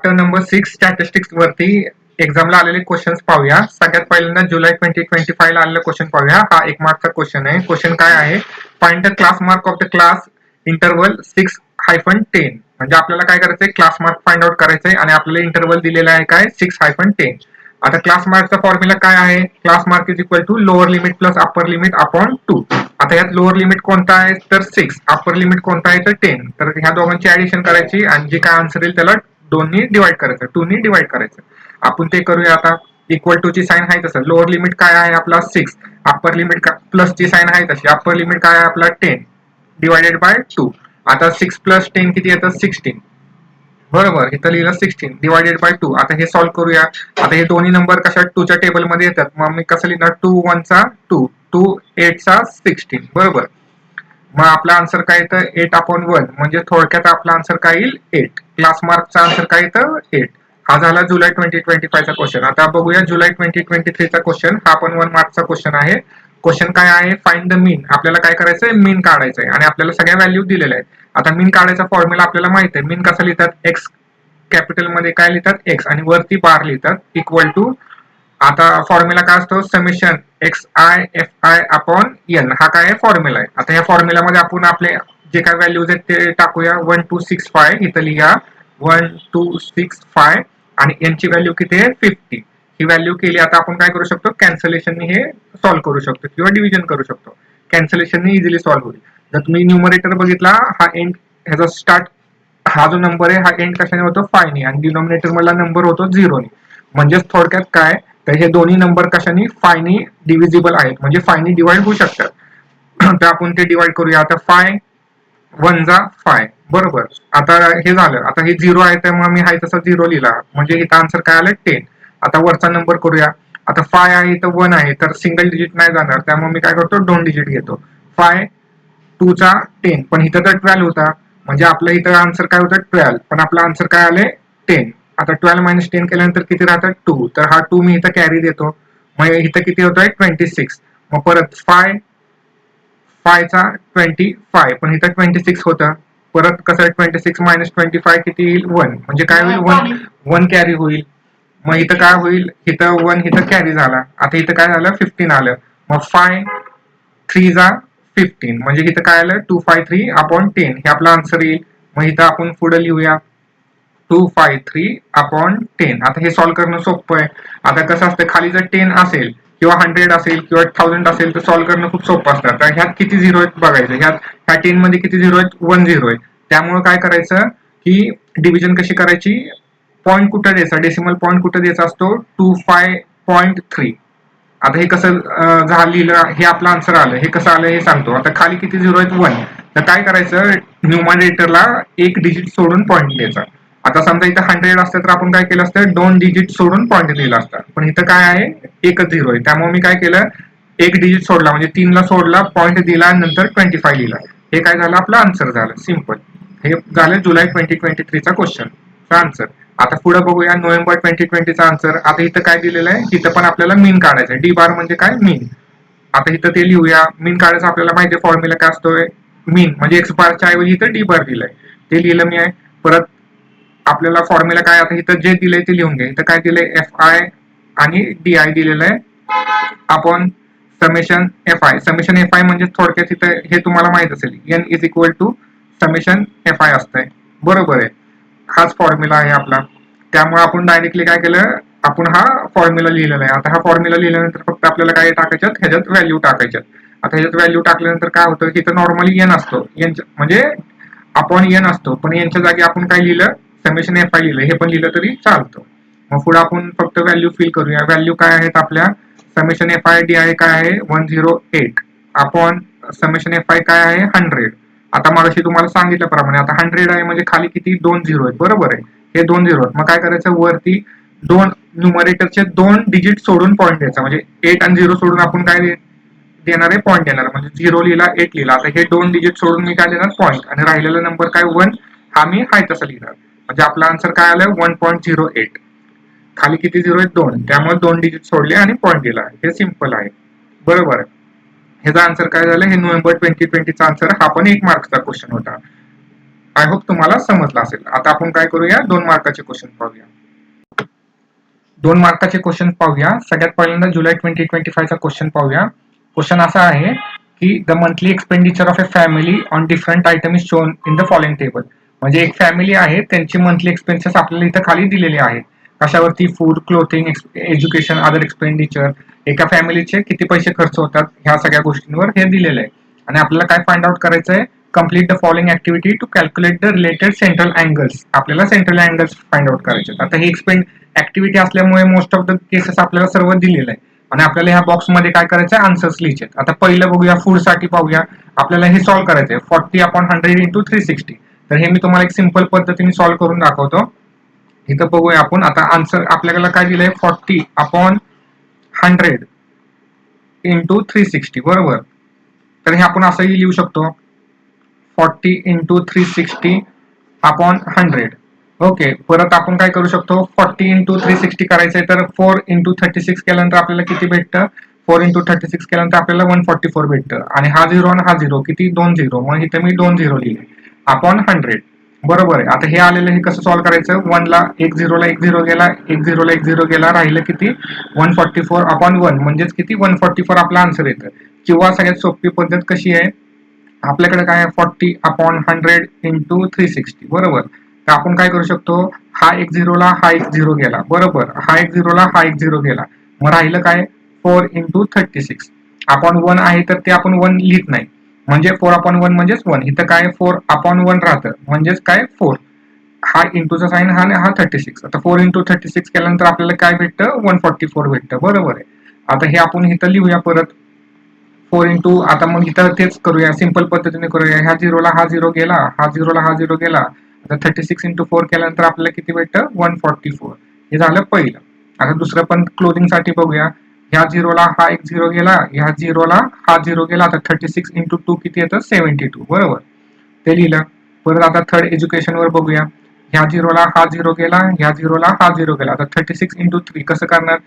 Chapter number 6 statistics वरती एक्झामला आलेले questions पाहूया. सगळ्यात पहिल्यांदा जुलै 2025 ला आलेला क्वेश्चन पाहूया. हा 1 मार्कचा क्वेश्चन आहे. क्वेश्चन काय आहे, find the class mark of the class interval 6-10. म्हणजे आपल्याला काय करायचंय, क्लास मार्क फाइंड आउट करायचंय आणि आपल्याला इंटरवल दिलेला आहे काय 6-10. आता क्लास मार्कचा फॉर्म्युला काय आहे, class mark is equal to lower limit plus upper limit upon 2. आता यात लोअर लिमिट कोणता आहे तर 6, अप्पर लिमिट कोणता आहे तर 10. तर ह्या दोघांची ऍडिशन करायची आणि जे काय आन्सर येईल त्याला 2 नी डिवाइड करायचं, 2 नी डिवाइड करायचं. आपण ते करूया. आता इक्वल टू ची साइन आहे तसं, लोअर लिमिट काय आहे आपला 6, अप्पर लिमिट प्लस ची साइन आहे तशी, अप्पर लिमिट काय आहे आपला 10 डिवायडेड बाय 2. आता 6 प्लस 10 किती येतं 16. बरोबर, इथं लिहिलं 16 डिवायडेड बाय 2. आता हे सॉल्व्ह करूया. आता हे दोन्ही नंबर कशा 2 च्या टेबल मध्ये येतात, मग मी कसं लिहिणार 2 1 चा 2, 2 8 चा 16. बरोबर, मग आपला आन्सर काय येतं 8/1. म्हणजे थोडक्यात आपला आन्सर काय येईल 8. क्लास मार्कचा आन्सर काय येतं 8. हा झाला जुलै 2025 चा क्वेश्चन. आता बघूया जुलै 2023 चा क्वेश्चन. हा पण 1 मार्कचा क्वेश्चन आहे. क्वेश्चन काय आहे, फाइंड द मीन. आपल्याला काय करायचंय, मीन काढायचंय आणि आपल्याला सगळ्या व्हॅल्यू दिलेल्या आहेत. आता मीन काढायचा फॉर्म्युला आपल्याला माहित आहे. मीन कसं लिहितात, एक्स कॅपिटल मध्ये काय लिहितात एक्स आणि वरती बार लिहितात इक्वल टू. आता फॉर्म्युला काय असतो, समेशन XI अपॉन एन. हा काय फॉर्म्युला आहे. आता या फॉर्म्युल्यामध्ये आपण आपले जे काय व्हॅल्यूज आहेत ते टाकूया. 1265 इथं लिहा 1265 आणि एन ची व्हॅल्यू किती आहे 50. ही व्हॅल्यू केली. आता आपण काय करू शकतो, कॅन्सलेशननी हे सॉल्व्ह करू शकतो किंवा डिव्हिजन करू शकतो. कॅन्सलेशननी इझिली सॉल्व्ह होईल. जर तुम्ही न्यूमरेटर बघितला, हा एंड ह्याचा स्टार्ट, हा जो नंबर आहे हा एंड कशाने होतो 5 ने आणि डिनॉमिनेटर मधला नंबर होतो 0 ने. म्हणजेच थोडक्यात काय, तर हे दोन्ही नंबर कशाने 5 ने डिव्हिजिबल आहेत, म्हणजे 5 ने डिवाइड होऊ शकतात. तर आपण ते डिवाइड करूया. आता 5 1 जा 5. बरोबर, आता हे झालं. आता हे 0 आहे त्यामुळे मी हाय तसा 0 लिहिला, म्हणजे इथं आन्सर काय आलं 10. आता वरचा नंबर करूया. आता 5 आहे इथं 1 आहे, तर सिंगल डिजिट नाही जाणार, त्यामुळे मी काय करतो 2 डिजिट घेतो. 5 2 चा 10, पण इथं तर 12 होता, म्हणजे आपलं इथं आन्सर काय होतं 12, पण आपला आन्सर काय आले 10. आता 12 मायनस 10 केल्यानंतर किती राहतात 2, तर हा 2 मी इथं कॅरी देतो. मग इथं किती होतोय 26. मग परत 5 5 चा 25, पण इथं 26 होतं. परत कसं 26 मायनस 25 किती येईल 1, म्हणजे काय होईल 1 कॅरी होईल. मग इथं काय होईल, इथं 1 इथं कॅरी झाला. आता इथं काय झालं 15 आलं. मग 5 3 जा 15, म्हणजे इथं काय आलं 253 अपॉन 10. हे आपला आन्सर येईल. मग इथं आपण पुढे लिहूया 253 अपॉन 10. आता हे सॉल्व्ह करणं सोपं आहे. आता कसं असतं, खाली जर 10 असेल किंवा 100 असेल किंवा 1000 असेल तर सॉल्व्ह करणं खूप सोपं असतं. तर ह्यात किती झिरो आहेत बघायचं. ह्या 10 मध्ये किती झिरो आहेत 1 झिरो आहे. त्यामुळे काय करायचं की डिव्हिजन कशी करायची, पॉईंट कुठं द्यायचा, डेसिमल पॉईंट कुठं द्यायचा असतो 25.3. आता हे कसं लिहिलं, हे आपलं आन्सर आलं. हे कसं आलं हे सांगतो. आता खाली किती झिरो आहेत 1, तर काय करायचं न्यूमरेटरला एक डिजिट सोडून पॉईंट द्यायचा. आता समजा इथं 100 असतं तर आपण काय केलं असतं 2 डिजिट सोडून पॉईंट दिला असता, पण इथं काय आहे एकच झिरो आहे. त्यामुळे मी काय केलं एक डिजिट सोडला, म्हणजे 3 ला सोडला, पॉईंट दिला, नंतर 25 लिहिला. हे काय झालं आपलं आन्सर झालं. सिम्पल. हे झालं जुलै 2023 चा क्वेश्चन आन्सर. आता पुढे बघूया नोव्हेंबर 2020 चा आन्सर. आता इथं काय दिलेलं आहे, इथं पण आपल्याला मीन काढायचं आहे. डी बार म्हणजे काय मीन. आता इथं ते लिहूया. मीन काढायचं आपल्याला माहिती आहे फॉर्म्युला काय असतोय, मीन म्हणजे एक्स बारच्या ऐवजी इथं डी बार दिलंय, ते लिहिलं मी आहे. परत आपल्याला फॉर्म्युला काय, आता इथं जे दिलंय ते लिहून घ्या. इथं काय दिलंय FI आणि DI दिलेलं आहे आपण समेशन FI. समेशन FI म्हणजे थोडक्यात इथं हे तुम्हाला माहित असेल N is equal to summation FI असतंय. बरोबर आहे, हाच फॉर्म्युला आहे आपला. त्यामुळे आपण डायरेक्टली काय केलं, आपण हा फॉर्म्युला लिहिलेला आहे. आता हा फॉर्म्युला लिहिल्यानंतर फक्त आपल्याला काय टाकायच्यात, ह्याच्यात व्हॅल्यू टाकायच्यात. आता ह्याच्यात व्हॅल्यू टाकल्यानंतर काय होतं, इथं नॉर्मली एन असतो, म्हणजे अपॉन एन असतो, पण यांच्या जागी आपण काय लिहिलं समेशन FI लिहिलं. हे पण लिहिलं तरी चालतं. मग पुढे आपण फक्त व्हॅल्यू फिल करूया. व्हॅल्यू काय आहेत आपल्या, समेशन FI DI काय आहे 108 अपॉन समेशन FI काय आहे 100. आता मगाशी तुम्हाला सांगितल्याप्रमाणे आता 100 आहे म्हणजे खाली किती 2 झिरो आहेत. बरोबर आहे, हे 2 झिरो आहेत. मग काय करायचं, वरती 2 न्यूमरेटरचे 2 डिजिट सोडून पॉईंट द्यायचा, म्हणजे 8 आणि 0 सोडून आपण काय देणार आहे पॉईंट देणार, म्हणजे 0 लिहिला 8 लिहिला. आता हे 2 डिजिट सोडून मी काय देणार पॉईंट, आणि राहिलेला नंबर काय 1, हा मी हाय तसा लिहिणार. म्हणजे आपला आन्सर काय आलं 1.08. खाली किती झिरो आहेत 2, त्यामुळे 2 डिजिट सोडले आणि पॉईंट दिला. हे सिम्पल आहे. बरोबर आहे. ह्याचा आन्सर काय झालं, हे नोव्हेंबर 2020 चा आन्सर. हा पण 1 मार्कचा क्वेश्चन होता. आय होप तुम्हाला समजलं असेल. आता आपण काय करूया, 2 मार्काचे क्वेश्चन पाहूया. 2 मार्काचे क्वेश्चन पाहूया. सगळ्यात पहिल्यांदा जुलै 2025 चा क्वेश्चन पाहूया. क्वेश्चन असा आहे की the monthly expenditure of a family on different item is shown in the following table. म्हणजे एक फॅमिली आहे, त्यांची मंथली एक्सपेन्सेस आपल्याला इथं खाली दिलेले आहेत. कशावरती? Food, clothing, education, other expenditure. एका फॅमिलीचे किती पैसे खर्च होतात ह्या सगळ्या गोष्टींवर हे दिलेलं आहे. आणि आपल्याला काय फाइंड आउट करायचं आहे? Complete the following activity to calculate the related central angles. आपल्याला सेंट्रल अँगल्स फाइंड आउट करायचे. आता ही ऍक्टिव्हिटी असल्यामुळे मोस्ट ऑफ द केसेस आपल्याला सर्व दिलेलं आहे आणि आपल्याला ह्या बॉक्समध्ये काय करायचं आहे? आन्सर्स लिहायचे. आता पहिलं बघूया, फूड साठी पाहूया. आपल्याला हे सॉल्व्ह करायचं आहे 40/100 इंटू 360. तर हे मी तुम्हाला एक सिंपल पद्धतीने सॉल्व्ह करून दाखवतो. इथं बघूया आपण. आता आन्सर आपल्याला काय दिलंय? 40/100 इंटू 360 बरोबर. तर हे आपण असंही लिहू शकतो 40 इंटू 360 अपॉन 100. ओके. परत आपण काय करू शकतो? 40 इंटू 360 करायचंय तर 4 इंटू 36 केल्यानंतर आपल्याला किती भेटतं? 4 इंटू 36 केल्यानंतर आपल्याला 144 भेटतं. आणि हा 0 आणि हा 0 किती? 2 0. मग इथे मी 2 0 लिहिले अपॉन 100. बरोबर आहे. आता हे आलेलं हे कसं सॉल्व्ह करायचं? 1 ला 1 0 ला 1 0 गेला, 1 0 ला 1 0 गेला, राहिलं किती? 144 अपॉन 1 म्हणजेच किती? 144 आपला आन्सर येतं. किंवा सगळ्यात सोपी पद्धत कशी आहे? आपल्याकडे काय आहे? 40/100 इंटू 360 बरोबर. तर आपण काय करू शकतो? हा 1 0 ला हा 1 0 गेला बरोबर, हा 1 0 ला हा 1 0 गेला, मग राहिलं काय? 4 इंटू 36 अपॉन 1 आहे तर ते आपण 1 लिहित नाही, म्हणजे 4/1 म्हणजेच 1. इथं काय 4/1 राहतं म्हणजेच काय 4. हा इंटूचा साईन हा आणि हा 36. आता 4 इंटू 36 केल्यानंतर आपल्याला काय भेटतं? 144 भेटतं बरोबर आहे. आता हे आपण इथं लिहूया परत 4 इंटू. आता मग इथं तेच करूया, सिंपल पद्धतीने करूया. ह्या 0 ला हा 0 गेला, हा 0 ला हा 0 गेला. आता 36 इंटू 4 केल्यानंतर आपल्याला किती भेटतं? 144. हे झालं पहिलं. आता दुसरं पण क्लोजिंग साठी बघूया. ह्या 0 ला हा 1 0 गेला, ह्या 0 ला हा 0 गेला. आता 36 इंटू 2 किती येतं? 72 बरोबर. ते लिहिलं. परत आता थर्ड एज्युकेशन वर बघूया. ह्या 0 ला हा 0 गेला, ह्या 0 ला हा 0 गेला. आता 36 इंटू 3 कसं करणार?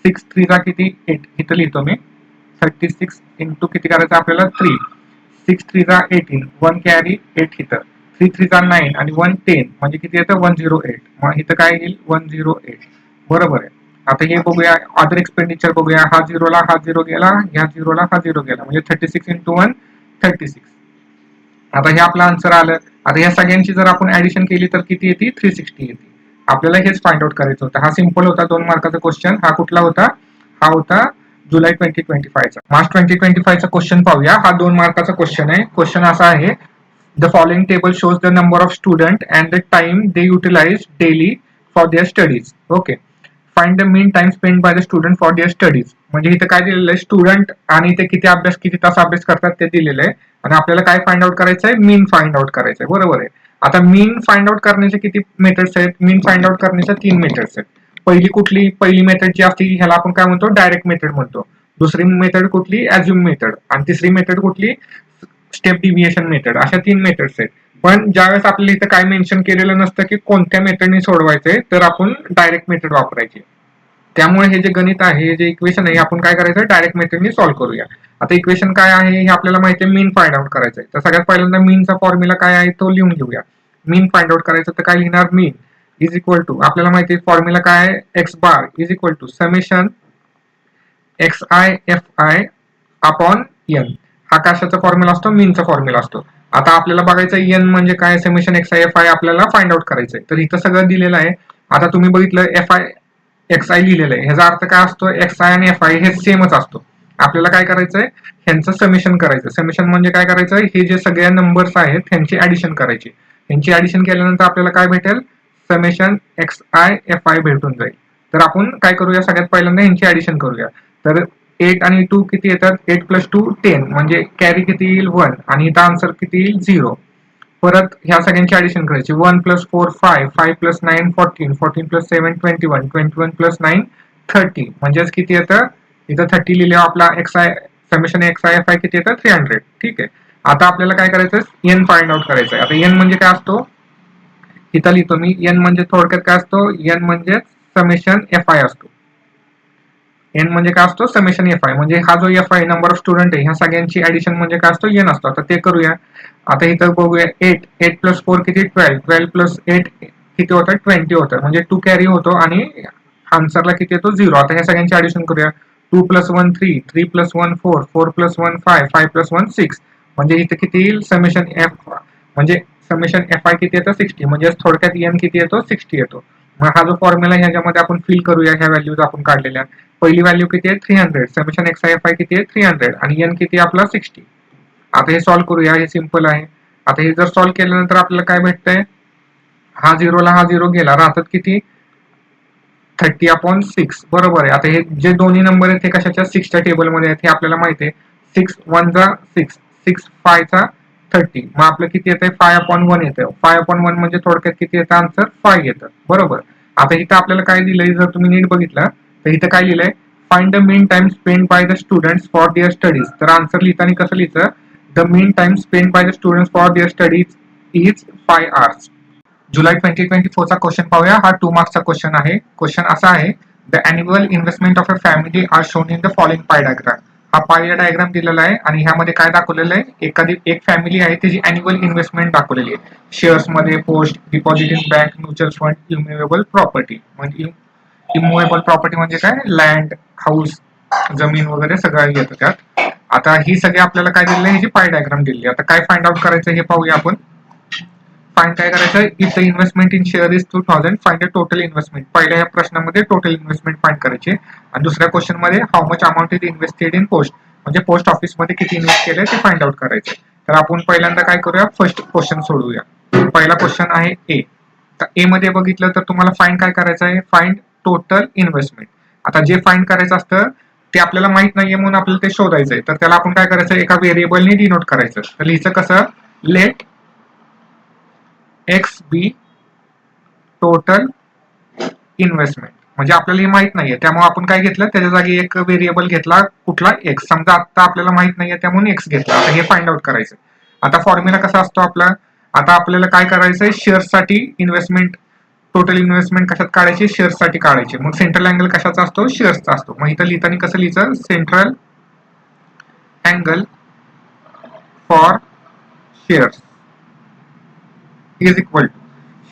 6 3 चा किती? 8. इथं लिहितो मी 36 इंटू किती करायचं आपल्याला? 3. 6 3 चा 18, 1 कॅरी 8 इथं, 3 3 चा 9 आणि 1 10 म्हणजे किती येतं? 108. मग इथं काय येईल? 108 बरोबर आहे. आता हे बघूया, अदर एक्सपेंडिचर बघूया. हा 0 ला हा 0 गेला, ह्या 0 ला हा 0 गेला, म्हणजे 36 इंटू 1 36. आता हे आपलं आन्सर आलं. आता या सगळ्यांची जर आपण ऍडिशन केली तर किती येते? 360 येते. आपल्याला हेच फाइंड आउट करायचं होतं. हा सिंपल होता 2 मार्काचा क्वेश्चन. हा कुठला होता? हा होता जुलै 2025 चा. मार्च 2025 चा क्वेश्चन पाहूया. हा 2 मार्काचा क्वेश्चन आहे. क्वेश्चन असा आहे, the following table shows the number of student and the time they utilize daily for their studies. Okay. Find the mean time spend by the student for their studies. म्हणजे इथं काय दिलेलं आहे? Student आणि ते किती तास अभ्यास करतात ते दिलेलं आहे. आणि आपल्याला काय फाइंड आउट करायचं आहे? मीन फाइंड आउट करायचं आहे बरोबर आहे. आता मीन फाइंड आउट करण्याचे किती मेथड्स आहेत? मीन फाइंड आउट करण्याच्या 3 मेथड्स आहेत. पहिली कुठली? पहिली मेथड जी असते ह्याला आपण काय म्हणतो? डायरेक्ट मेथड म्हणतो. दुसरी मेथड कुठली? Assume method. आणि तिसरी मेथड कुठली? Step deviation method. अशा 3 मेथड्स आहेत. पण ज्यावेळेस आपल्याला इथं काय मेन्शन केलेलं नसतं की कोणत्या मेथडने सोडवायचंय, तर आपण डायरेक्ट मेथड वापरायची. त्यामुळे हे जे गणित आहे, हे जे इक्वेशन आहे, आपण काय करायचं? डायरेक्ट मेथडने सॉल्व्ह करूया. आता इक्वेशन काय आहे हे आपल्याला माहिती आहे, मीन फाइंड आउट करायचं आहे. तर सगळ्यात पहिल्यांदा मीनचा फॉर्म्युला काय आहे तो लिहून घेऊया. मीन फाइंड आउट करायचं तर काय लिहिणार? मीन इज इक्वल टू, आपल्याला माहिती आहे फॉर्म्युला काय आहे? X bar is equal to summation x i f i upon n. हा कशाचा फॉर्म्युला असतो? मीनचा फॉर्म्युला असतो. आता आपल्याला बघायचं एन म्हणजे काय? Summation x i f I आपल्याला फाइंड आउट करायचंय. तर इथं सगळं दिलेलं आहे. आता तुम्ही बघितलं एफ आय एक्स आय लिहिलेलं आहे, ह्याचा अर्थ काय असतो? एक्स आय आणि एफ आय हे सेमच असतो. आपल्याला काय करायचंय? ह्यांचं समेशन करायचं. समेशन म्हणजे काय करायचं? हे जे सगळ्या नंबर्स आहेत ह्यांची ऍडिशन करायची. ह्यांची ऍडिशन केल्यानंतर आपल्याला काय भेटेल? Summation x i f I भेटून जाईल. तर आपण काय करूया? सगळ्यात पहिल्यांदा ह्यांची ऍडिशन करूया. तर 8 आणि 2 किती येतात? 8 प्लस 2 10 म्हणजे कॅरी किती येईल? 1. आणि इथं आन्सर किती येईल? 0. परत ह्या सगळ्यांची ऍडिशन करायची. 1 प्लस 4 5, 5 प्लस 9 14, 14 प्लस 7 21, 21 प्लस 9 30 म्हणजेच किती येतं? इथं 30 लिहिल्यावर आपला X I summation x i f I किती येतं? 300. ठीक आहे. आता आपल्याला काय करायचं? एन फाइंड आउट करायचं आहे. आता एन म्हणजे काय असतो? इथं लिहितो मी. एन म्हणजे थोडक्यात काय असतो? एन म्हणजे समेशन एफ आय असतो. एन म्हणजे काय असतो समेशन एफ आय, म्हणजे हा जो F I number of student आहे ह्या सगळ्यांची ऍडिशन म्हणजे काय असतो एन असतो. आता ते करूया. आता इथं बघूया 8 प्लस 4 किती 12, 12 प्लस 8 किती होतं 20 होतं, म्हणजे 2 कॅरी होतो आणि आन्सरला किती येतो 0. आता ह्या सगळ्यांची ऍडिशन करूया. 2 प्लस 1 3, 3 प्लस 1 4, 4 प्लस 1 5, 5 प्लस 1 6, म्हणजे इथे किती येईल समेशन एफ, म्हणजे समेशन एफ आय किती येतं 60, म्हणजे थोडक्यात एन किती येतो 60 येतो. मग हा जो फॉर्म्युला ह्याच्यामध्ये आपण फिल करूया ह्या व्हॅल्यूज आपण काढलेल्या. पहिली व्हॅल्यू किती आहे 300, summation x i f I किती आहे 300 आणि एन किती आपला 60. आता हे सॉल्व्ह करूया, हे सिंपल आहे. आता हे जर सॉल्व्ह केल्यानंतर आपल्याला काय भेटतंय, हा झिरोला हा झिरो गेला, राहतात किती 30/6 बरोबर आहे. आता हे जे दोन्ही नंबर आहेत हे कशाच्या 6च्या टेबलमध्ये आहेत हे आपल्याला माहिती आहे. 6 1 जा 6, 6 5 चा 30, मग आपलं किती येतंय 5/1 येतं. 5/1 म्हणजे थोडक्यात किती येतं आन्सर 5 येतं बरोबर. आता इथं आपल्याला काय दिलंय जर तुम्ही नीट बघितलं तर इथं काय लिहिलंय, find the mean time spend by the students for their studies. तर आन्सर लिहिताना कसं लिहायचं, the mean time spend by the students for their studies is 5 hours. जुलै 2024 चा क्वेश्चन पाहूया. हा 2 मार्क्सचा क्वेश्चन आहे. क्वेश्चन असा आहे, the annual investment of a family are shown in the following pie diagram. हा पाय डायग्राम दिलेला आहे आणि ह्यामध्ये काय दाखवलेलं आहे, एखादी एक फॅमिली आहे त्याची अॅन्युअल इन्व्हेस्टमेंट दाखवलेली आहे. शेअर्समध्ये, post, deposit in bank, mutual fund, immovable property. म्हणजे इम्युएबल प्रॉपर्टी म्हणजे काय, लँड, हाऊस, जमीन वगैरे सगळं येतं त्यात. आता ही सगळी आपल्याला काय दिलेलं आहे, ह्याची पाय डायग्राम दिलेली आहे. आता काय फाइंड आउट करायचं हे पाहूया आपण. फाइंड काय करायचं, if the investment in share is 2000, find the total investment. पहिल्या या प्रश्नामध्ये टोटल इन्व्हेस्टमेंट फाइंड करायची आणि दुसऱ्या क्वेश्चन मध्ये how much amount is invested in post, म्हणजे पोस्ट ऑफिस मध्ये किती इन्व्हेस्ट केलंय ते फाइंड आउट करायचं. तर आपण पहिल्यांदा काय करूया, फर्स्ट क्वेश्चन सोडवूया. पहिला क्वेश्चन आहे ए. तर ए मध्ये बघितलं तर तुम्हाला फाइंड काय करायचं आहे, फाइंड टोटल इन्व्हेस्टमेंट. आता जे फाइंड करायचं असतं ते आपल्याला माहित नाहीये म्हणून आपल्याला ते शोधायचंय. तर त्याला आपण काय करायचं, एका व्हेरिएबलने डिनोट करायचं. तर लिहायचं कसं, लेट एक्स बी टोटल इन्व्हेस्टमेंट, म्हणजे आपल्याला हे माहित नाहीये त्यामुळे आपण काय घेतलं, त्याच्या जागी एक व्हेरिएबल घेतला, कुठला एक्स. समजा आता आपल्याला माहित नाहीये त्यामुळे एक्स घेतला. आता हे फाइंड आउट करायचं. आता फॉर्म्युला कसा असतो आपला, आता आपल्याला काय करायचंय, शेअर्ससाठी इन्व्हेस्टमेंट, टोटल इन्व्हेस्टमेंट कशात काढायची, शेअर्ससाठी काढायची. मग सेंट्रल अँगल कशाचा असतो, शेअर्सचा असतो. मग इथं लिहिताना कसं लिहायचं, central angle for shares is equal to,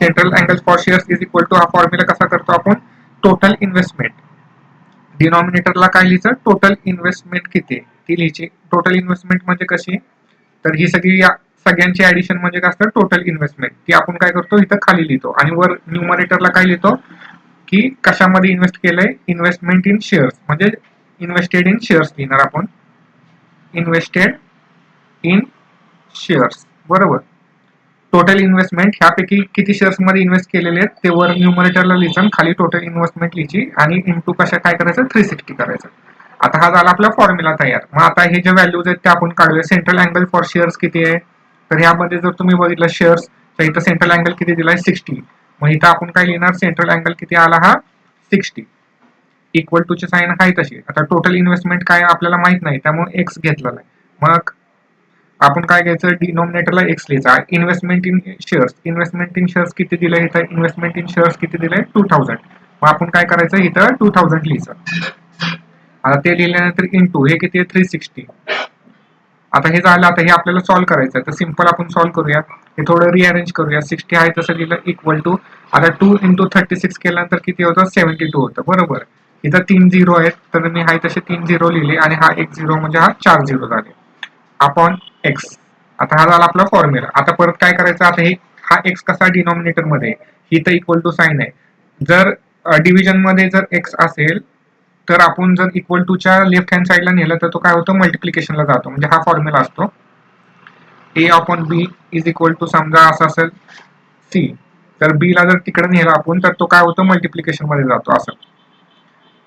central angle for shares is equal to, हा फॉर्म्युला कसा करतो आपण, टोटल इन्व्हेस्टमेंट. डिनॉमिनेटरला काय लिहायचं, टोटल इन्व्हेस्टमेंट किती ती लिहायची. टोटल इन्व्हेस्टमेंट म्हणजे कशी, तर ही सगळ्यांची ऍडिशन म्हणजे काय असतं टोटल इन्व्हेस्टमेंट. ती आपण काय करतो इथं खाली लिहितो आणि वर न्यूमरेटरला काय लिहितो की कशामध्ये इन्व्हेस्ट केलंय, इन्व्हेस्टमेंट इन शेअर्स, म्हणजे इन्व्हेस्टेड इन शेअर्स लिहिणार आपण, इन्व्हेस्टेड इन शेअर्स बरोबर. टोटल इन्व्हेस्टमेंट ह्यापैकी किती शेअर्स मध्ये इन्व्हेस्ट केलेले आहेत ते वर न्यूमरेटरला लिहायचं, खाली टोटल इन्व्हेस्टमेंट लिहायची आणि इंटू कशा काय करायचं 360 करायचं. आता हा झाला आपला फॉर्म्युला तयार. मग आता हे जे व्हॅल्यूज आहेत ते आपण काढूया. सेंट्रल अँगल फॉर शेअर्स किती आहे, तर ह्यामध्ये जर तुम्ही बघितलं शेअर्स तर इथं सेंट्रल अँगल किती दिलाय 60. मग इथं आपण काय लिहिणार, सेंट्रल अँगल किती आला हा 60, इक्वल टू ची साईन आहे तशी. आता टोटल इन्व्हेस्टमेंट काय आपल्याला माहित नाही त्यामुळे एक्स घेतलेला आहे. मग आपण काय घ्यायचं, डिनॉमिनेटरला एक्स लिहायचा. Investment in shares, investment in shares किती दिलंय इथं, इन्व्हेस्टमेंट इन शेअर्स किती दिलंय 2000. मग आपण काय करायचं इथं 2000 लिहायचं. आता ते लिहिल्यानंतर इंटू हे किती आहे 360. आता हे झालं. आता हे आपल्याला सॉल्व्ह करायचं आहे तर सिंपल आपण सॉल्व्ह करूया. हे थोडं रिअरेंज करूया. 60 आहे तसं लिहिलं इक्वल टू, आता 2 इंटू 36 केल्यानंतर किती होतं 72 होतं बरोबर. इथं 3 झिरो आहेत तर मी हाय तसे 3 झिरो लिहिले आणि हा 1 झिरो म्हणजे हा 4 झिरो झाले अपॉन एक्स. आता हा झाला आपला फॉर्म्युला. आता परत काय करायचं, आता हे हा एक्स कसा डिनॉमिनेटर मध्ये, ही तर इक्वल टू साईन आहे. जर डिव्हिजन मध्ये जर एक्स असेल तर आपण जर इक्वल टूच्या लेफ्ट हँड साईडला नेलं तर तो काय होतो मल्टिप्लिकेशनला जातो. म्हणजे हा फॉर्म्युला असतो a upon b is equal to, समजा असं असेल सी, तर बी ला जर तिकडे नेला आपण तर तो काय होतो मल्टिप्लिकेशन मध्ये जातो, असं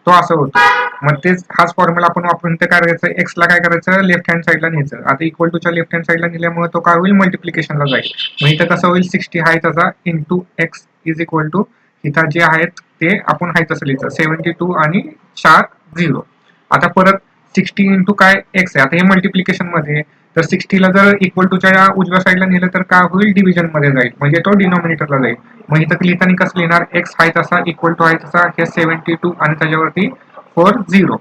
तो असं होतो. मग तेच हाच फॉर्म्युला आपण वापरून ते काय करायचं, एक्स ला काय करायचं लेफ्ट हँड साईडला न्यायचं. आता इक्वल टूच्या लेफ्ट हँड साईडला नेल्यामुळे तो काय होईल मल्टिप्लिकेशनला जाईल. मग इथं कसं होईल 60 आहे त्याचा into x is equal to, इथं जे आहेत ते आपण आहे तसं लिहायचं 72 आणि 4 0. आता परत 60 इंटू काय एक्स आहे, आता हे मल्टिप्लिकेशन मध्ये, तर 60 ला जर इक्वल टूच्या उजव्या साईडला नेलं तर काय होईल डिव्हिजन मध्ये जाईल, म्हणजे तो डिनॉमिनेटरला जाईल. मग इथं लिहिताना कसं लिहिणार, एक्स आहे तसा इक्वल टू आहे तसा हे 72 आणि त्याच्यावरती फॉर 0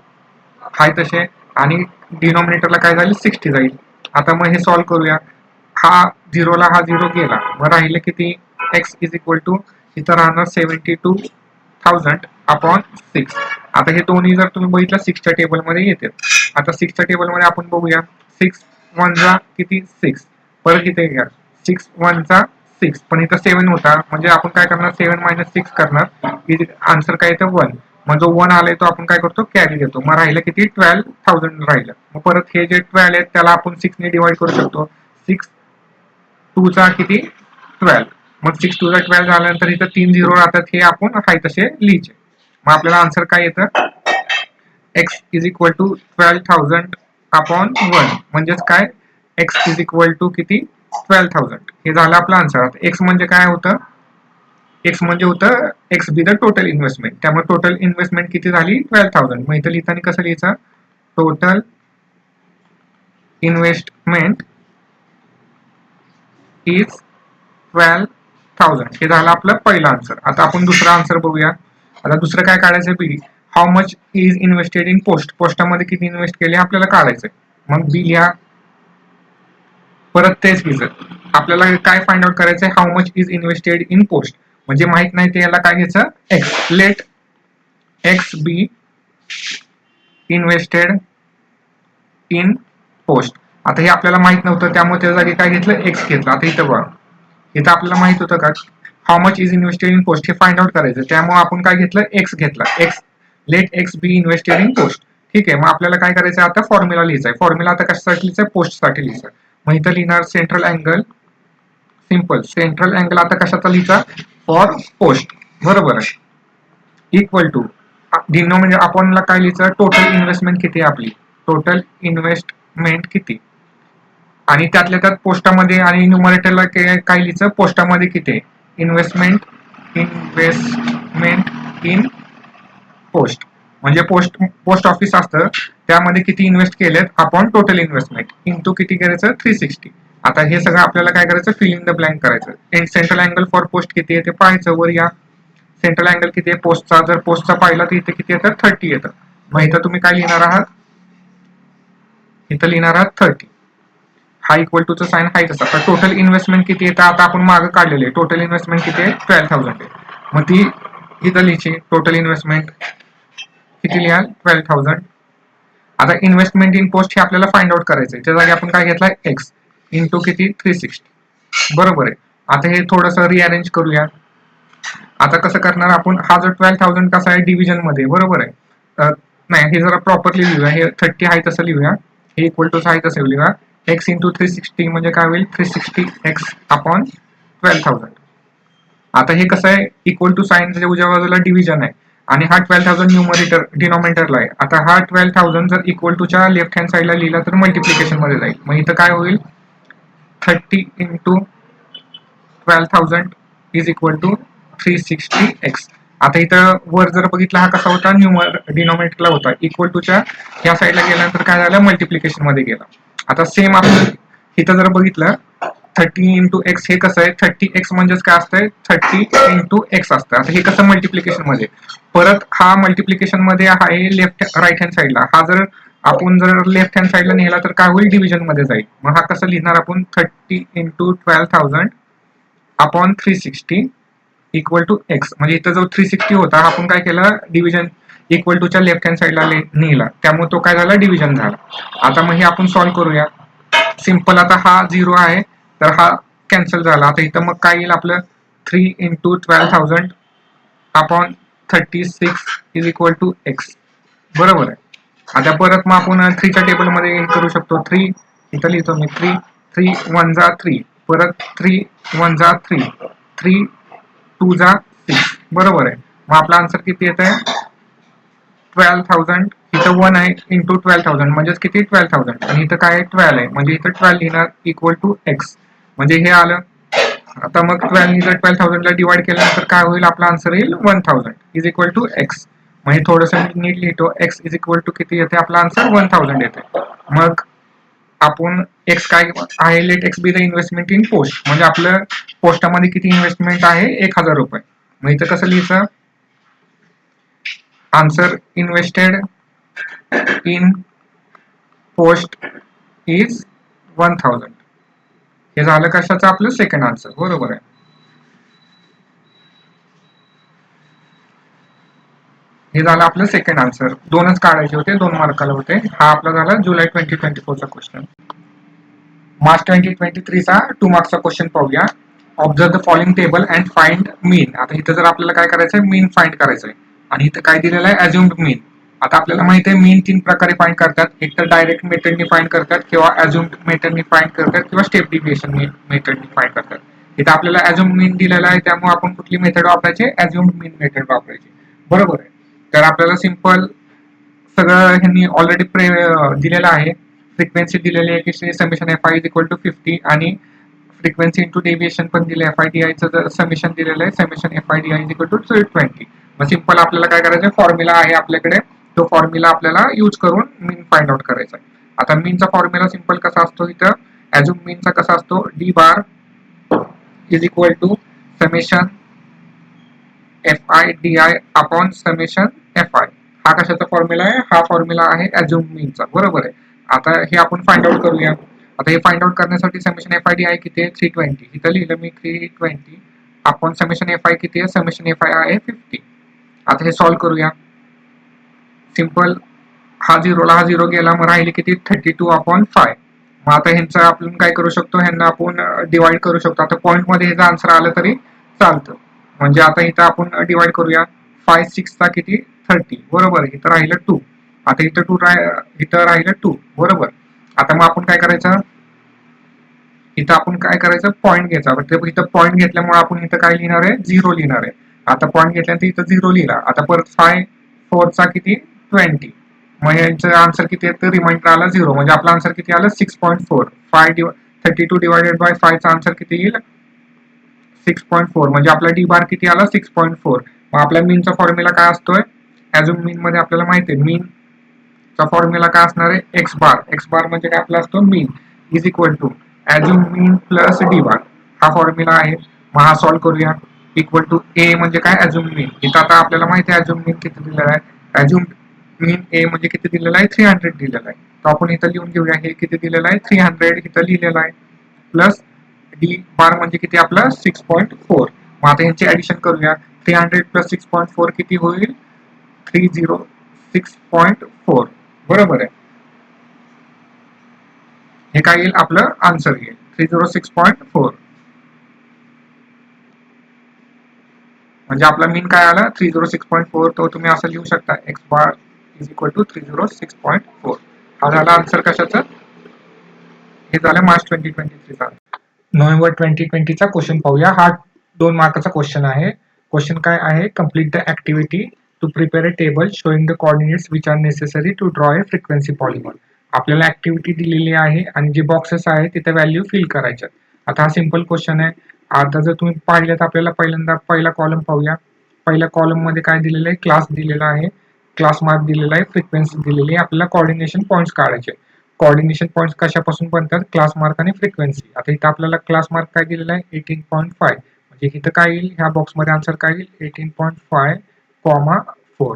हाय तसे, आणि डिनॉमिनेटरला काय जाईल 60 जाईल. आता मग हे सॉल्व्ह करूया. हा 0 ला हा 0 गेला, मग राहिले किती x इज इक्वल टू इथं राहणार 72,000 अपॉन 6. आता हे दोन्ही जर तुम्ही बघितलं 6च्या टेबलमध्ये येते. आता 6च्या टेबलमध्ये आपण बघूया 6 1 जा किती 6, परत इथे घ्या 6 1 जा 6, पण इथं 7 होता म्हणजे आपण काय करणार 7 मायनस 6 करणार, आन्सर काय येतं 1. मग जो 1 आलाय तो आपण काय करतो कॅरी घेतो, मग राहिलं किती 12,000 राहिलं. मग परत हे जे 12 आहेत त्याला आपण 6 ने डिवाइड करू शकतो. 6 2 चा किती 12, मग 6 2 चा 12 झाल्यानंतर इथं 3 0 राहतात, हे आपण हाय तसे लिहायचे. मग आपल्याला आन्सर काय येतं x is equal to 12,000 upon 1, म्हणजेच काय x इज इक्वल टू किती 12,000. हे झालं आपलं आन्सर. आता x म्हणजे काय होतं, x म्हणजे होतं x be the total investment, त्यामुळे टोटल इन्व्हेस्टमेंट किती झाली 12,000. मग इथं लिहिताना कसं लिहायचं टोटल इन्व्हेस्टमेंट इज 12,000. हे झालं आपलं पहिलं आन्सर. आता आपण दुसरा आन्सर बघूया. आता दुसरं काय काढायचं b, how much is invested in post, पोस्टामध्ये किती इन्व्हेस्ट केले आपल्याला काढायचंय. मग बी लिहा, परत तेच बी आपल्याला काय फाइंड आउट करायचंय how much is invested in post, म्हणजे माहित नाही ते याला काय घ्यायचं x, let x be invested in post. आता हे आपल्याला माहित नव्हतं त्यामुळे त्या जागी काय घेतलं एक्स घेतलं. आता इथं बघा, इथं आपल्याला माहित होतं का how much is invested in post हे फाइंड आउट करायचं, त्यामुळे आपण काय घेतलं एक्स घेतला, x let x be invested in post. ठीक आहे, मग आपल्याला काय करायचं आता फॉर्म्युला लिहायचा आहे. फॉर्म्युला आता कशासाठी लिहायचं पोस्टसाठी लिहायचं. मग इथं लिहिणार central angle, simple central angle आता कशाचा लिहायचा फॉर पोस्ट, बरोबर आहे, इक्वल टू डिनॉमिनेटर आपणला काय लिहायचं टोटल इन्व्हेस्टमेंट किती आहे आपली, टोटल इन्व्हेस्टमेंट किती, आणि त्यातल्या त्यात पोस्टामध्ये आणि न्यूमरेटरला काय लिहायचं पोस्टामध्ये किती इन्व्हेस्टमेंट इन पोस्ट, म्हणजे पोस्ट ऑफिस असतं त्यामध्ये किती इन्व्हेस्ट केलेत आपण टोटल इन्व्हेस्टमेंट इंटू किती करायचं 360. आता हे सगळं आपल्याला काय करायचं फिल इन द ब्लँक करायचं. End central angle for post किती आहे ते पाहायचं. वर या सेंट्रल अँगल किती आहे पोस्टचा, जर पोस्टचा पाहिला तर इथे किती येतं 30 येतं. मग इथं तुम्ही काय लिहिणार आहात, इथं लिहिणार आहात 30, हा इक्वल टूचं साइन आहे तसा. तर टोटल इन्व्हेस्टमेंट किती येतं आता आपण मागं काढलेले टोटल इन्व्हेस्टमेंट किती आहे 12,000 आहे. मग ती इथं लिहायची टोटल इन्व्हेस्टमेंट किती लिहाल 12,000. आता इन्व्हेस्टमेंट इन पोस्ट हे आपल्याला फाइंड आउट करायचं आहे, त्या जागी आपण काय घेतलाय एक्स इंटू किती 360, बरोबर आहे. आता हे थोडंसं रिअरेंज करूया. आता कसं करणार आपण, हा जो 12,000 कसा आहे डिव्हिजन मध्ये, बरोबर आहे, नाही हे जरा प्रॉपरली लिहूया, हे 30 आहे तसं लिहूया, हे इक्वल टू आहे तसं लिहूया. एक्स इंटू 360 म्हणजे काय होईल 360 एक्स अपॉन 12,000. आता हे कसं आहे इक्वल टू साईनच्या उजव्या बाजूला डिव्हिजन आहे आणि हा 12,000 न्यूमरेटर डिनॉमिनेटरला आहे. आता हा 12,000 जर इक्वल टूच्या लेफ्ट हँड साईडला लिहिला तर मल्टिप्लिकेशन मध्ये जाईल. मग इथं काय होईल 30 into 12,000 is equal to 360 x. आता इथं वर जर बघितला हा कसा होता डिनॉमिनेटरला होता, इक्वल टूच्या या साईडला गेल्यानंतर काय झालं मल्टिप्लिकेशन मध्ये गेला. आता सेम आपण इथं जर बघितलं 30 इंटू एक्स हे कसं आहे 30 एक्स म्हणजेच काय असतंय 30 इंटू एक्स असतं. आता हे कसं मल्टिप्लिकेशन मध्ये, परत हा मल्टिप्लिकेशन मध्ये आहे लेफ्ट राईट हँड साईडला, हा जर आपण जर लेफ्ट हँड साईडला नेला तर काय होईल डिव्हिजन मध्ये जाईल. मग हा कसं लिहिणार आपण 30 into 12,000 upon 360 equal to x, म्हणजे इथं जो 360 होता आपण काय केलं डिव्हिजन इक्वल टूच्या लेफ्ट हँड साईडला नेला, त्यामुळे तो काय झाला डिव्हिजन झाला. आता मग हे आपण सॉल्व्ह करूया. सिंपल, आता हा 0 आहे तर हा कॅन्सल झाला. आता इथं मग काय येईल आपलं 3 into 12,000 upon 36 is equal to x, बरोबर आहे. आता परत मग आपण 3च्या टेबलमध्ये करू शकतो. 3 इथं लिहितो मी 3 3 1 जा 3, परत 3 1 जा 3, 3 2 जा 6, बरोबर आहे. मग आपला आन्सर किती येत आहे 12,000. इथं 1 आहे इंटू 12,000 म्हणजेच किती 12,000 आणि इथं काय आहे 12 आहे म्हणजे इथं 12 लिहिणार इक्वल टू एक्स, म्हणजे हे आलं. आता मग 12 जर 12,000 ला डिवाइड केल्यानंतर काय होईल आपला आन्सर येईल 1,000 इज इक्वल टू एक्स. म्हणजे थोडंसं नीट लिहितो एक्स इज इक्वल टू किती येते आपला आन्सर 1,000 येते. मग आपण एक्स काय आहे let x be the investment in post, म्हणजे आपलं पोस्टामध्ये किती इन्व्हेस्टमेंट आहे 1,000 रुपये. मग इथं कसं लिहायचं answer invested in post is 1000. हे झालं कशाचं आपलं सेकंड आन्सर. बरोबर आहे. हे झालं आपलं सेकंड आन्सर. दोनच काढायचे होते, 2 मार्काला होते. हा आपला झाला जुलै 2024 चा क्वेश्चन. मार्च 2023 चा 2 मार्क्सचा क्वेश्चन पाहूया. Observe the following table and find mean. आता इथं जर आपल्याला काय करायचं आहे, मीन फाइंड करायचं आहे. आणि इथं काय दिलेलं आहे, अज्युम्ड मीन. आता आपल्याला माहिती आहे मीन 3 प्रकारे फाइंड करतात. एक तर डायरेक्ट मेथडनी फाइंड करतात, किंवा अज्युम्ड मेथडनी फाइंड करतात, किंवा स्टेप डिव्हिएशन मेथडनी फाइंड करतात. इथं आपल्याला अज्युम्ड मीन दिलेला आहे, त्यामुळे आपण कुठली मेथड वापरायची, अज्युम्ड मीन मेथड वापरायची. बरोबर आहे. तर आपल्याला सिंपल सगळं ह्यांनी ऑलरेडी दिलेलं आहे. फ्रिक्वेन्सी दिलेली आहे की summation f i is equal to 50 आणि फ्रिक्वेन्सी इंटू डेव्हिएशन पण दिले. एफ आय डी आयचं समेशन दिलेलं आहे, summation f i d i is equal to 20. मग सिंपल आपल्याला काय करायचं, फॉर्म्युला आहे आपल्याकडे, तो फॉर्म्युला आपल्याला यूज करून मीन फाइंड आउट करायचा आहे. आता मीनचा फॉर्म्युला सिंपल कसा असतो, इथं ॲझ्युम मीनचा कसा असतो, d bar is equal to summation f i d i upon summation f i. हा कशाचा फॉर्म्युला आहे, हा फॉर्म्युला आहे अज्युम मीनचा. बरोबर आहे. आता हे आपण फाइंड आउट करूया. आता हे फाइंड आउट करण्यासाठी summation f i d I किती आहे, 320. इथं लिहिलं मी 320 अपॉन समेशन एफ आय किती आहे, समेशन एफ आय आहे 50. आता हे सॉल्व्ह करूया. सिंपल हा झिरोला हा झिरो गेला, मग राहिले किती, 32/5. मग आता ह्यांचं आपण काय करू शकतो, ह्यांना आपण डिवाइड करू शकतो. आता पॉईंट मध्ये ह्याचा आन्सर आलं तरी चालतं. म्हणजे आता इथं आपण डिवाइड करूया. 5 6 चा किती, 30. बरोबर. इथं राहिलं 2. आता इथं राहिलं 2. बरोबर. आता मग आपण काय करायचं, इथं आपण काय करायचं, पॉईंट घ्यायचा. इथं पॉईंट घेतल्यामुळे आपण इथं काय लिहिणार आहे, 0 लिहिणार आहे. आता पॉईंट घेतल्यानंतर इथं 0 लिहिला. आता परत 5 4 चा किती, 20. मग यांचं आन्सर किती आहे, तर रिमाइंडर आला 0. म्हणजे आपला आन्सर किती आलं, 6.4. 32 डिवायडेड बाय 5 चा आन्सर किती येईल, 6.4. म्हणजे आपला डी बार किती आला, 6.4. मग आपल्या मीनचा फॉर्म्युला काय असतोय, ॲझ्युम मीन मध्ये आपल्याला माहिती आहे मीनचा फॉर्म्युला काय असणार आहे, एक्स बार. एक्स बार म्हणजे काय आपला असतो, mean is equal to assume mean plus d bar. हा फॉर्म्युला आहे. मग हा सॉल्व्ह करूया. इक्वल टू ए म्हणजे काय, ॲझ्युम मीन. इथं आता आपल्याला माहिती आहे ॲझ्युम मीन किती दिलेला आहे. ॲझ्युम मीन ए म्हणजे किती दिलेला आहे, 300 दिलेला आहे. तर आपण इथं लिहून घेऊया, हे किती दिलेलं आहे, 300 इथं लिहिलेलं आहे. प्लस डी बार म्हणजे किती आपला, 6.4. मग आता यांची ऍडिशन करूया. 300 प्लस 6.4 किती होईल, 306.4. बरोबर आहे. हे काय येईल, आपलं आन्सर येईल 306.4. म्हणजे आपला मीन काय आला, 306.4. तो तुम्ही असं लिहू शकता, x bar is equal to 306.4. हा झाला आन्सर कशाचा, हे झालं मार्च 2023 चा. नोव्हेंबर 2020 चा क्वेश्चन पाहूया. हा 2 मार्काचा क्वेश्चन आहे. क्वेश्चन काय आहे, complete the activity to prepare a table showing the coordinates which are necessary to draw a frequency polygon. आपल्याला ऍक्टिव्हिटी दिलेली आहे आणि जे बॉक्सेस आहेत तिथे व्हॅल्यू फिल करायच्या. आता हा सिंपल क्वेश्चन आहे. आता जर तुम्ही पाहिलं तर आपल्याला पहिल्यांदा पहिला कॉलम पाहूया. पहिल्या कॉलम मध्ये काय दिलेलं आहे, क्लास दिलेला आहे, क्लास मार्क दिलेला आहे, फ्रिक्वेन्सी दिलेली आहे. आपल्याला कोऑर्डिनेशन पॉईंट्स काढायचे. कोऑर्डिनेशन पॉईंट्स कशापासून बनतात, क्लास मार्क आणि फ्रिक्वेन्सी. आता इथं आपल्याला क्लास मार्क काय दिलेला आहे, 18.5. म्हणजे इथं काय येईल, ह्या बॉक्समध्ये आन्सर काय येईल, 18.5,4.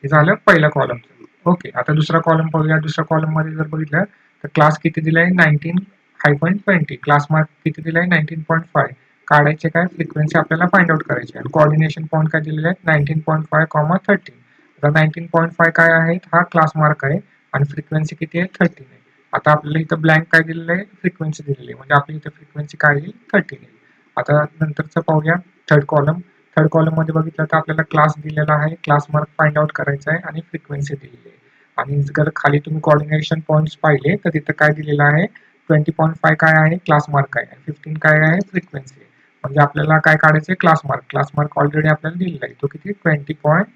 हे झालं पहिल्या कॉलमचं. ओके. आता दुसरा कॉलम पाहूया. दुसऱ्या कॉलम मध्ये जर बघितलं तर क्लास किती दिलाय, 19-20. क्लास मार्क किती दिलाय, 19.5. काढायचे काय, फ्रिक्वेन्सी आपल्याला फाइंड आउट करायची. आणि कोऑर्डिनेशन पॉईंट काय दिलेले आहेत, 19.5, 13. आता 19.5 काय आहे, हा क्लास मार्क आहे आणि फ्रिक्वेन्सी किती आहे, 13 आहे. आता आपल्याला इथं ब्लँक काय दिलेलं आहे, फ्रिक्वेन्सी दिलेली आहे. म्हणजे आपली इथं फ्रिक्वेन्सी काय येईल, 13 येईल. आता नंतरचं पाहूया थर्ड कॉलम. थर्ड कॉलम मध्ये बघितलं तर आपल्याला क्लास दिलेला आहे, क्लास मार्क फाइंड आउट करायचा आहे आणि फ्रिक्वेन्सी दिलेली आहे. आणि जर खाली तुम्ही कोऑर्डिनेशन पॉईंट्स पाहिले तर तिथं काय दिलेलं आहे, 20.5 काय आहे, क्लास मार्क आहे, 15 काय आहे, फ्रिक्वेन्सी आहे. म्हणजे आपल्याला काय काढायचं आहे, class mark. Class mark already आपल्याला दिलेला आहे, तो किती, 20.5.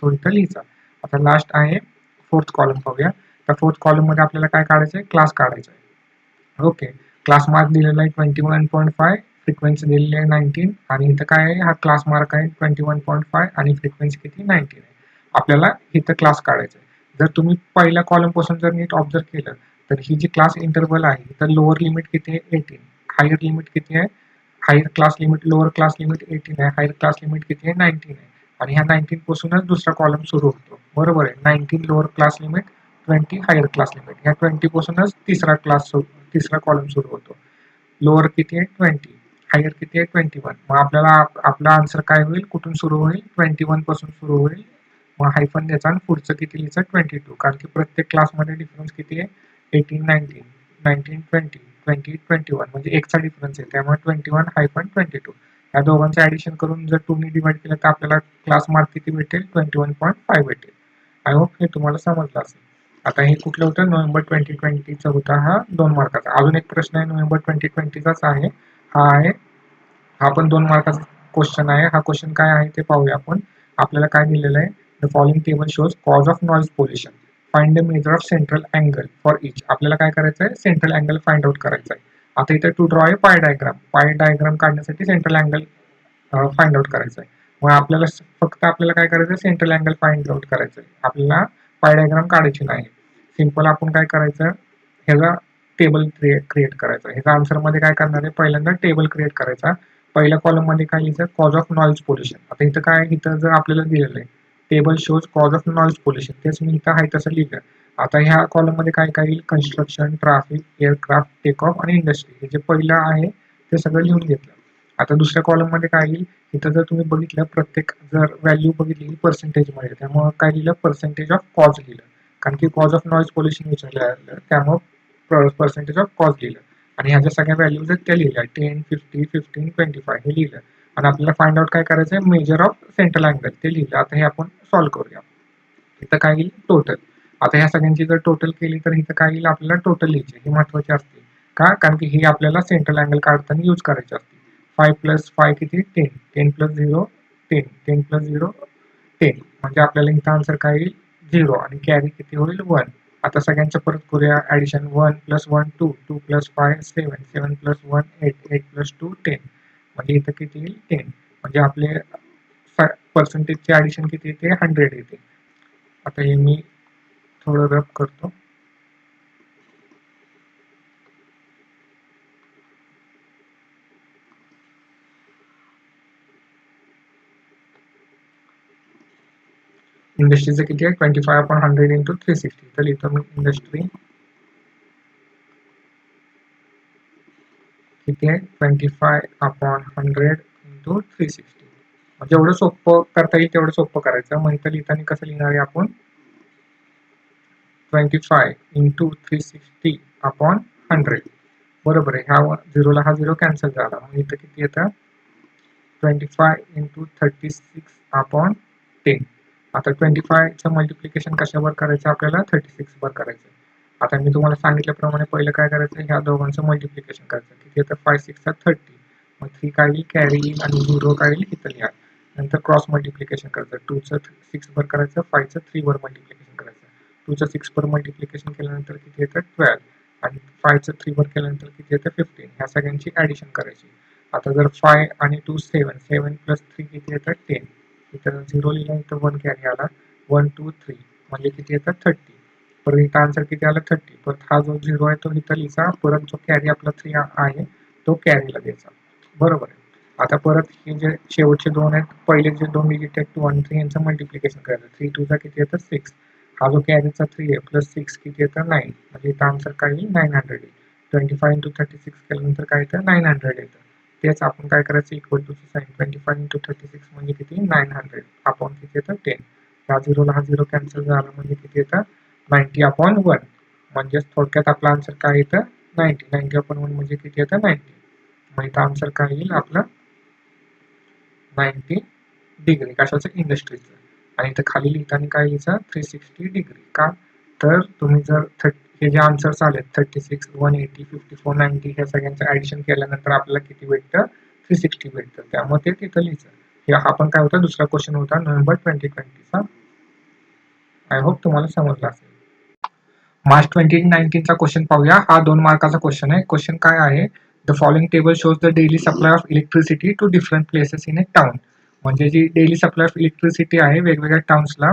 तो इथं लिहायचा. आता लास्ट आहे फोर्थ कॉलम पाहूया. त्या फोर्थ कॉलम मध्ये आपल्याला काय काढायचं आहे, क्लास काढायचा आहे. ओके. क्लास मार्क दिलेला आहे 21.5, फ्रिक्वेन्सी दिलेली आहे 19 आणि इथं काय आहे, हा क्लास मार्क आहे 21.5 आणि फ्रिक्वेन्सी किती, 19 आहे. आपल्याला इथं क्लास काढायचा आहे. जर तुम्ही पहिल्या कॉलम पासून जर नीट ऑब्झर्व केलं तर ही जी क्लास इंटरव्हल आहे तर लोअर लिमिट किती आहे, 18. हायर लिमिट किती आहे, higher class limit, lower class limit 18 आहे, हायर क्लास लिमिट किती आहे, 19 आहे. आणि ह्या 19 पासूनच दुसरा कॉलम सुरू होतो, बरोबर आहे. 19 lower class limit, 20 higher class limit. ह्या 20 पासूनच तिसरा कॉलम सुरू होतो. लोअर किती आहे 20, हायर किती आहे 21. मग आपल्याला आपला आन्सर काय होईल, कुठून सुरू होईल, 21 पासून सुरू होईल. मग हायफन द्यायचा आणि पुढचं किती लिहायचं 22, कारण की प्रत्येक क्लासमध्ये डिफरन्स किती आहे 18 19, 19 20, 20 21, म्हणजे एकचा डिफरन्स आहे. त्यामुळे 21 हायफन 22 या दोघांचं ऍडिशन करून जर 2 ने डिवाइड केलं तर आपल्याला क्लास मार्क किती भेटेल 21.5 भेटेल. आय होप हे तुम्हाला समजलं असेल. आता हे कुठलं होतं, नोव्हेंबर 2020चा होता हा 2 मार्काचा. अजून एक प्रश्न आहे नोव्हेंबर 2020चाच आहे, हा पण 2 मार्काचा क्वेश्चन आहे. हा क्वेश्चन काय आहे ते पाहूया आपण. आपल्याला काय दिलेलं आहे, the following table shows cause of noise pollution, find the major of central angle for each. आपल्याला काय करायचं आहे, सेंट्रल अँगल फाइंड आउट करायचं आहे. आता इथे टू ड्रॉ आहे पाय डायग्राम काढण्यासाठी सेंट्रल अँगल फाइंड आउट करायचं आहे. मग आपल्याला काय करायचं आहे, सेंट्रल अँगल फाइंड आउट करायचं आहे. आपल्याला पाय डायग्राम काढायची नाही. सिंपल आपण काय करायचं, ह्याचा टेबल क्रिएट करायचा. ह्याचा आन्सर मध्ये काय करणार आहे, पहिल्यांदा टेबल क्रिएट करायचा. पहिल्या कॉलम मध्ये काय लिहायचं, कॉज ऑफ नॉइज पोल्युशन. आता इथं काय, इथं जर आपल्याला दिलेलं आहे table shows cause of noise pollution, तेच मी इथं आहे तसं लिहिलं. आता ह्या कॉलम मध्ये काय काय येईल, construction, traffic, aircraft, take off आणि इंडस्ट्री. हे जे पहिलं आहे ते सगळं लिहून घेतलं. आता दुसऱ्या कॉलम मध्ये काय येईल, इथं जर तुम्ही बघितलं प्रत्येक जर व्हॅल्यू बघितली पर्सेंटेज मध्ये, त्यामुळे काय लिहिलं, पर्सेंटेज ऑफ कॉज लिहिलं. कारण की कॉज ऑफ नॉइज पोल्युशन विचारलं त्यामुळे पर्सेंटेज ऑफ कॉज लिहिलं. आणि ह्याच्या सगळ्या व्हॅल्यूज आहेत त्या लिहिल्या, 10 50 15 25 हे लिहिलं. आणि आपल्याला फाइंड आउट काय करायचं आहे, मेजर ऑफ सेंट्रल अँगल ते लिहिलं. आता हे आपण सॉल्व्ह करूया. इथं काय येईल, टोटल. आता ह्या सगळ्यांची जर टोटल केली तर इथं काय येईल, आपल्याला टोटल लिहायची. ही महत्वाची असते का, कारण की ही आपल्याला सेंट्रल अँगल काढताना यूज करायची असते. 5 + 5 किती 10, 10 + 0 10, 10 + 0 10, म्हणजे आपल्याला इथं आन्सर काय येईल 0 आणि कॅरी किती होईल 1. आता सगळ्यांचं परत करूया ऍडिशन. 1 + 1 2, 2 + 5 7, 7 + 1 8, 8 + 2 10, म्हणजे इथं किती येईल 10. म्हणजे आपले पर्सेंटेजचे ऍडिशन किती येते 100 येते. आता हे मी थोडं रब करतो. इंडस्ट्रीचं किती आहे 25/100 × 360. तर इथं मी इंडस्ट्री किती आहे 25/100 × 360. म्हणजे जेवढं सोपं करता येईल तेवढं सोपं करायचं. मग इथं लिहिताना कसं लिहिणार आहे आपण, 25 × 360/100, बरोबर आहे. ह्या 0ला हा 0 कॅन्सल झाला. मग इथं किती येतं 25 × 36/10. आता 25चं मल्टिप्लिकेशन कशावर करायचं, आपल्याला 36 वर करायचं. आता मी तुम्हाला सांगितल्याप्रमाणे पहिलं काय करायचं, ह्या दोघांचं मल्टिप्लिकेशन करायचं. किती येतं 5 6 30, मग 3 काय येईल कॅरी येईल आणि 0 काय येईल इथं लिहा. नंतर क्रॉस मल्टिप्लिकेशन करायचं. 2चं 6 वर करायचं, 5चं 3 वर मल्टिप्लिकेशन करायचं. 2चं 6 वर मल्टिप्लिकेशन केल्यानंतर किती येतं 12 आणि 5चं 3 वर केल्यानंतर किती येतं 15. ह्या सगळ्यांची ऍडिशन करायची. आता जर 5 आणि 2 7, 7 + 3 किती येतं 10. इथं 0 लिहिला, इथं 1 कॅरी आला, 1 2 3 म्हणजे किती येतं 30. परत इथं आन्सर किती आला 30. परत हा जो 0 आहे तो इथं लिहिचा. परत जो कॅरी आपला 3 आहे तो कॅरीला द्यायचा, बरोबर आहे. आता परत हे जे शेवटचे दोन आहेत, पहिले जे दोन डिजिट आहेत 2 आणि 3 यांचं मल्टिप्लिकेशन करायचं. 3 2 चा किती येतं 6. हा जो कॅरीचा 3 आहे प्लस 6 किती येतं 9, म्हणजे इथं आन्सर काय येईल 900 येईल. 25 × 36 केल्यानंतर काय येतं 900 येतं. तेच आपण काय करायचं, इक्वल टू साइन. 25 × 36 म्हणजे किती 900 अपॉन किती येतं 10. ह्या 0ला हा 0 कॅन्सल झाला म्हणजे किती येतं 90/1. म्हणजेच थोडक्यात आपला आन्सर काय येतं 90. 90/1 म्हणजे किती येतं 90. मग इथं आन्सर काय येईल आपलं 90 डिग्री, कशाचं इंडस्ट्रीचं. आणि इथं खाली लिहिताना काय लिहायचं 360 डिग्री. का तर तुम्ही जर हे जे आन्सर्स आलेत 36 180 54 90 ह्या सगळ्यांचं ऍडिशन केल्यानंतर आपल्याला किती भेटतं 360 भेटतं. त्यामुळे ते तिथं लिहायचं. हा पण काय होता दुसरा क्वेश्चन होता नोव्हेंबर 2020चा. आय होप तुम्हाला समजलं असेल. मार्च 2019चा क्वेश्चन पाहूया. हा 2 मार्काचा क्वेश्चन आहे. क्वेश्चन काय आहे, the following table shows the daily supply of electricity to different places in a town. म्हणजे जी डेली सप्लाय ऑफ इलेक्ट्रिसिटी आहे वेगवेगळ्या टाउन्सला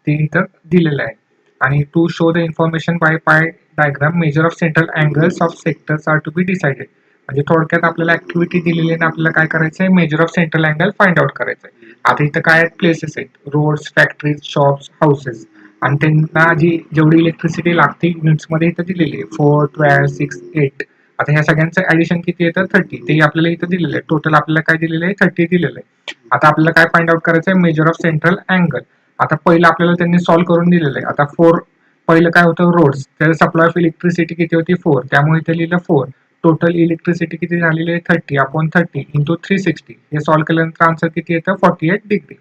ते इथं दिलेलं आहे. आणि to show the information by pie diagram, measure of central angles of sectors are to be decided. म्हणजे थोडक्यात आपल्याला ऍक्टिव्हिटी दिलेली आहे, आपल्याला काय करायचं आहे, major of central angle find out करायचं आहे. आता इथं काय प्लेसेस आहेत, रोड्स, फॅक्टरीज, शॉप्स, हाऊसेस, आणि त्यांना जेवढी इलेक्ट्रिसिटी लागते युनिट्स मध्ये इथं दिलेली आहे, 4, 12, 6, 8. आता ह्या सगळ्यांचं ऍडिशन किती येतं, 30. ते आपल्याला इथं दिलेलं आहे. टोटल आपल्याला काय दिलेलं आहे, 30 दिलेलं आहे. आता आपल्याला काय फाइंड आउट करायचं आहे, मेजर ऑफ सेंट्रल अँगल. आता पहिलं आपल्याला त्यांनी सॉल्व्ह करून दिलेलं आहे. आता 4, पहिलं काय होतं, रोड्स, त्याचा सप्लाय ऑफ इलेक्ट्रिसिटी किती होती, 4, त्यामुळे इथे लिहिलं 4. टोटल इलेक्ट्रिसिटी किती झालेली आहे, 30/30 इंटू 360. हे सॉल्व्ह केल्यानंतर आन्सर किती येतं, 48 डिग्री.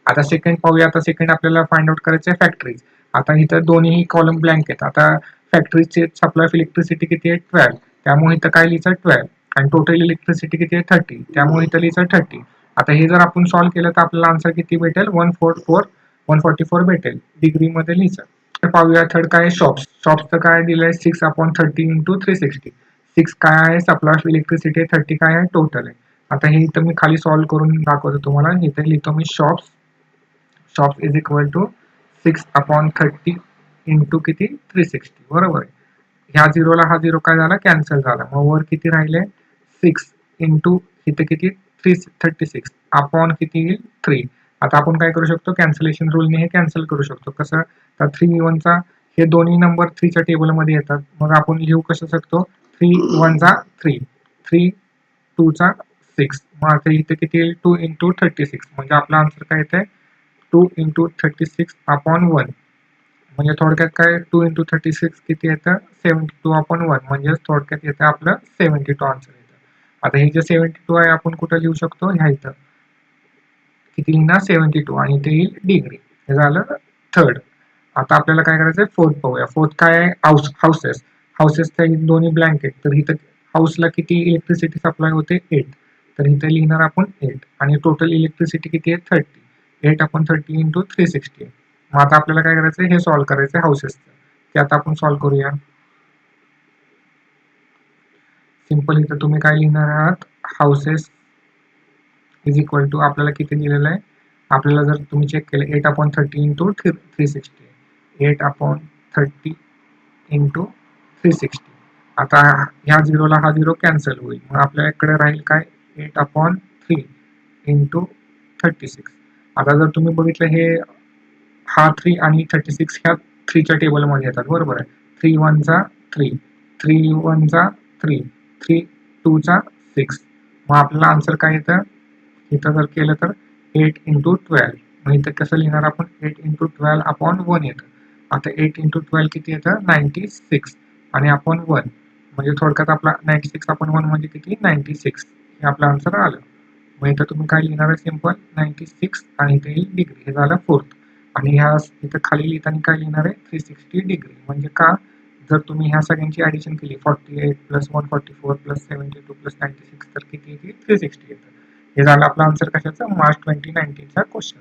आता सेकंड पाहूया. आता सेकंड आपल्याला फाइंड आउट करायचं आहे फॅक्टरीज. आता इथं दोन्ही कॉलम ब्लँक आहेत. आता फॅक्टरीचे सप्लाय ऑफ इलेक्ट्रिसिटी किती आहे, 12, त्यामुळे इथं काय लिहायचं, 12. आणि टोटल इलेक्ट्रिसिटी किती आहे, 30, त्यामुळे इथं लिहायचं 30. आता हे जर आपण सॉल्व्ह केलं तर आपल्याला आन्सर किती भेटेल, 144 भेटेल, डिग्रीमध्ये लिहायचं. तर पाहूया थर्ड काय आहे, शॉप्स. शॉप्सचं काय दिलंय, 6/30 इंटू 360. 6 काय आहे, सप्लाय ऑफ इलेक्ट्रिसिटी, 30 काय आहे, टोटल आहे. आता हे इथं मी खाली सॉल्व्ह करून दाखवतो तुम्हाला. इथे लिहितो मी shops. Shops is equal to 6/30 into किती, 360, बरोबर आहे. ह्या झिरोला हा झिरो काय झाला, कॅन्सल झाला. मग वर किती राहिले, 6 इंटू इथे किती, 36 अपॉन किती येईल, 3. आता आपण काय करू शकतो, कॅन्सलेशन रूलने हे कॅन्सल करू शकतो. कसं, तर 3 हे दोन्ही नंबर 3च्या टेबलमध्ये येतात. मग आपण लिहू कसं शकतो, 3 3 2 मग आता इथे किती येईल, 2 इंटू 36. म्हणजे आपला आन्सर काय येते, 2 इंटू 36/1. म्हणजे थोडक्यात काय, 2 इंटू 36 किती येतं, 72/1. म्हणजे थोडक्यात येतं आपलं 72 आन्सर येतं. आता हे जे 72 आहे आपण कुठं लिहू शकतो, ह्या इथं किती लिहिणार, 72, आणि ते येईल डिग्री. हे झालं थर्ड. आता आपल्याला काय करायचं आहे, फोर्थ पाहूया. फोर्थ काय आहे, हाऊसेस. हाऊसेसच्या दोन्ही ब्लँक आहेत. तर इथं हाऊसला किती इलेक्ट्रिसिटी सप्लाय होते, 8. तर इथं लिहिणार आपण 8, आणि टोटल इलेक्ट्रिसिटी किती आहे, 30. 8/30 इंटू 360. मग आता आपल्याला काय करायचं आहे, हे सॉल्व्ह करायचं आहे हाऊसेसचं. ते आता आपण सॉल्व्ह करूया. सिंपल इथं तुम्ही काय लिहिणार आहात, हाऊसेस इज इक्वल टू आपल्याला किती दिलेलं आहे, आपल्याला जर तुम्ही चेक केलं, 8/30 इंटू 360. 8/30 इंटू 360. आता ह्या झिरोला हा झिरो कॅन्सल होईल. मग आपल्याकडे राहील काय, 8/3 इंटू 36. आता जर तुम्ही बघितलं, हे हा 3 आणि 36 ह्या 3च्या टेबलमध्ये येतात, बरोबर आहे. 3 1 3, 3 1 3, 3 2 6. मग आपल्याला आन्सर काय येतं, इथं जर केलं तर 8 इंटू 12. मग इथं कसं लिहिणार आपण, 8 इंटू 12/1 येतं. आता 8 इंटू 12 किती येतं, 96, आणि आपण 1, म्हणजे थोडक्यात आपला 96/1 म्हणजे किती, 96. हे आपलं आन्सर आलं. मग इथं तुम्ही काय लिहिणार आहे, सिंपल 96, आणि इथे येईल डिग्री. हे झालं फोर्थ. आणि ह्या इथं खाली लिहिताना काय लिहिणार आहे, 360 डिग्री. म्हणजे का, जर तुम्ही ह्या सगळ्यांची ऍडिशन केली, 48 प्लस 144 प्लस 72 प्लस 96, तर किती येते, 360 येतं. हे झालं आपलं आन्सर कशाचं, मार्च 2019चा क्वेश्चन.